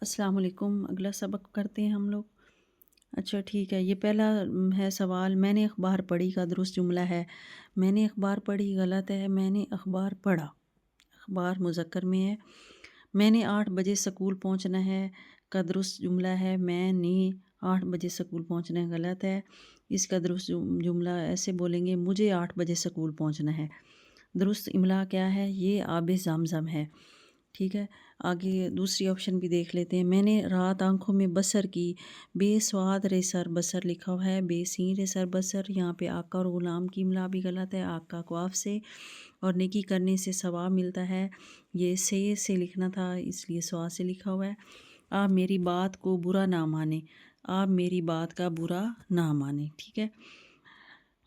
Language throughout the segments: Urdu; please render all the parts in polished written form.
السلام علیکم۔ اگلا سبق کرتے ہیں ہم لوگ۔ اچھا ٹھیک ہے، یہ پہلا ہے سوال، میں نے اخبار پڑھی کا درست جملہ ہے میں نے اخبار پڑھی غلط ہے، میں نے اخبار پڑھا اخبار مذکر میں ہے۔ میں نے 8 بجے سکول پہنچنا ہے کا درست جملہ ہے میں نے 8 بجے سکول پہنچنا ہے غلط ہے۔ اس کا درست جملہ ایسے بولیں گے مجھے 8 بجے سکول پہنچنا ہے۔ درست املا کیا ہے؟ یہ آب زمزم ہے۔ ٹھیک ہے، آگے دوسری آپشن بھی دیکھ لیتے ہیں۔ میں نے رات آنکھوں میں بسر کی، بے سواد رے سر بسر لکھا ہوا ہے، بے سین رے سر بسر۔ یہاں پہ آقا اور غلام کی املا بھی غلط ہے، آقا قاف سے اور نیکی کرنے سے ثواب ملتا ہے، یہ سے لکھنا تھا اس لیے سواد سے لکھا ہوا ہے۔ آپ میری بات کو برا نہ مانیں، آپ میری بات کا برا نہ مانیں۔ ٹھیک ہے،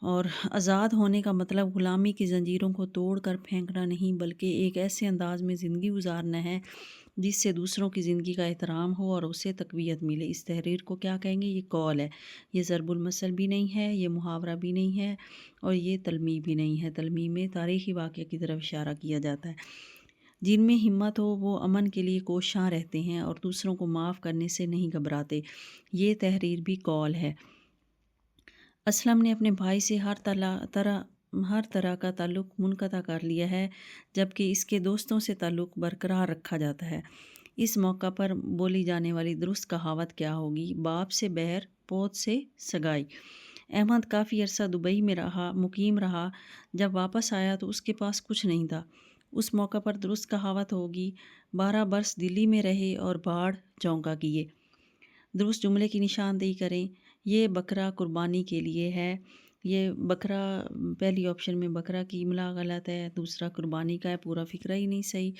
اور آزاد ہونے کا مطلب غلامی کی زنجیروں کو توڑ کر پھینکنا نہیں بلکہ ایک ایسے انداز میں زندگی گزارنا ہے جس سے دوسروں کی زندگی کا احترام ہو اور اسے تقویت ملے۔ اس تحریر کو کیا کہیں گے؟ یہ قول ہے، یہ ضرب المثل بھی نہیں ہے، یہ محاورہ بھی نہیں ہے اور یہ تلمیح بھی نہیں ہے۔ تلمیح میں تاریخی واقعہ کی طرف اشارہ کیا جاتا ہے۔ جن میں ہمت ہو وہ امن کے لیے کوشاں رہتے ہیں اور دوسروں کو معاف کرنے سے نہیں گھبراتے، یہ تحریر بھی قول ہے۔ اسلم نے اپنے بھائی سے ہر طرح کا تعلق منقطع کر لیا ہے جبکہ اس کے دوستوں سے تعلق برقرار رکھا جاتا ہے۔ اس موقع پر بولی جانے والی درست کہاوت کیا ہوگی؟ باپ سے بہر، پوت سے سگائی۔ احمد کافی عرصہ دبئی میں مقیم رہا، جب واپس آیا تو اس کے پاس کچھ نہیں تھا۔ اس موقع پر درست کہاوت ہوگی 12 برس دلی میں رہے اور باڑ چونکا کیے۔ درست جملے کی نشاندہی کریں۔ یہ بکرا قربانی کے لیے ہے، یہ بکرا پہلی آپشن میں بکرا کی املا غلط ہے، دوسرا قربانی کا ہے، پورا فقرہ ہی نہیں صحیح۔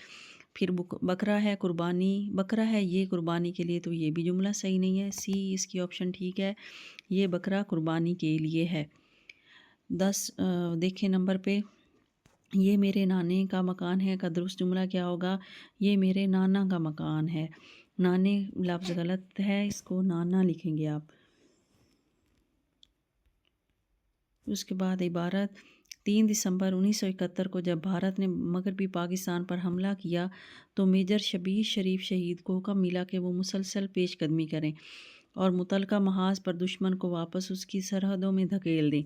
پھر بکرا ہے قربانی، بکرا ہے یہ قربانی کے لیے، تو یہ بھی جملہ صحیح نہیں ہے، سی اس کی آپشن ٹھیک ہے، یہ بکرا قربانی کے لیے ہے۔ 10 دیکھیں نمبر پہ، یہ میرے نانے کا مکان ہے کا درست جملہ کیا ہوگا؟ یہ میرے نانا کا مکان ہے۔ نانے لفظ غلط ہے، اس کو نانا لکھیں گے آپ۔ اس کے بعد عبارت 3 دسمبر 1971 کو جب بھارت نے مغربی پاکستان پر حملہ کیا تو میجر شبیر شریف شہید کو حکم ملا کہ وہ مسلسل پیش قدمی کریں اور متعلقہ محاذ پر دشمن کو واپس اس کی سرحدوں میں دھکیل دیں۔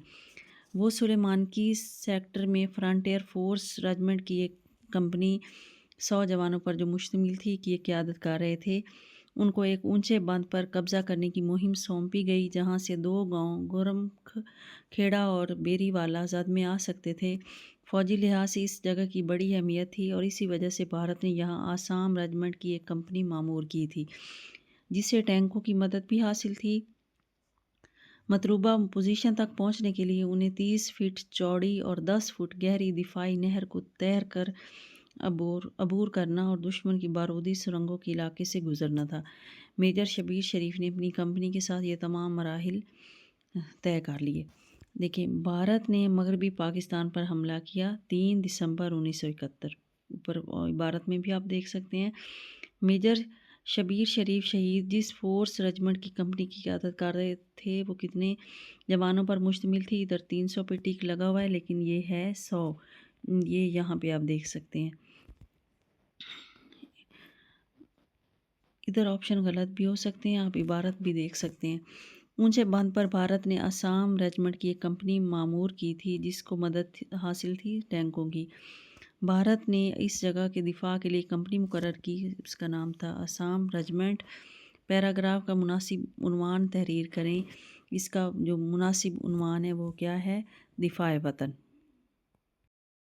وہ سلیمانکی سیکٹر میں فرنٹیئر فورس رجمنٹ کی ایک کمپنی 100 جوانوں پر جو مشتمل تھی کی قیادت کر رہے تھے۔ ان کو ایک اونچے بند پر قبضہ کرنے کی مہم سونپی گئی جہاں سے 2 گاؤں گورم کھیڑا اور بیری والا زد میں آ سکتے تھے۔ فوجی لحاظ سے اس جگہ کی بڑی اہمیت تھی اور اسی وجہ سے بھارت نے یہاں آسام رجمنٹ کی ایک کمپنی معمور کی تھی جسے ٹینکوں کی مدد بھی حاصل تھی۔ مطلوبہ پوزیشن تک پہنچنے کے لیے انہیں 30 فٹ چوڑی اور 10 فٹ گہری دفاعی نہر کو تیر کر عبور کرنا اور دشمن کی بارودی سرنگوں کے علاقے سے گزرنا تھا۔ میجر شبیر شریف نے اپنی کمپنی کے ساتھ یہ تمام مراحل طے کر لیے۔ دیکھیں، بھارت نے مغربی پاکستان پر حملہ کیا 3 دسمبر 1971۔ اوپر عبارت میں بھی آپ دیکھ سکتے ہیں میجر شبیر شریف شہید جس فورس رجمنٹ کی کمپنی کی قیادت کر رہے تھے وہ کتنے جوانوں پر مشتمل تھی؟ ادھر 300 پہ ٹک لگا ہوا ہے لیکن یہ ہے 100، یہ یہاں پہ آپ دیکھ سکتے ہیں۔ ادھر آپشن غلط بھی ہو سکتے ہیں، آپ عبارت بھی دیکھ سکتے ہیں۔ اونچے بند پر بھارت نے آسام ریجمنٹ کی ایک کمپنی معمور کی تھی جس کو مدد حاصل تھی ٹینکوں کی۔ بھارت نے اس جگہ کے دفاع کے لیے کمپنی مقرر کی، اس کا نام تھا آسام ریجمنٹ۔ پیراگراف کا مناسب عنوان تحریر کریں۔ اس کا جو مناسب عنوان ہے وہ کیا ہے؟ دفاع وطن۔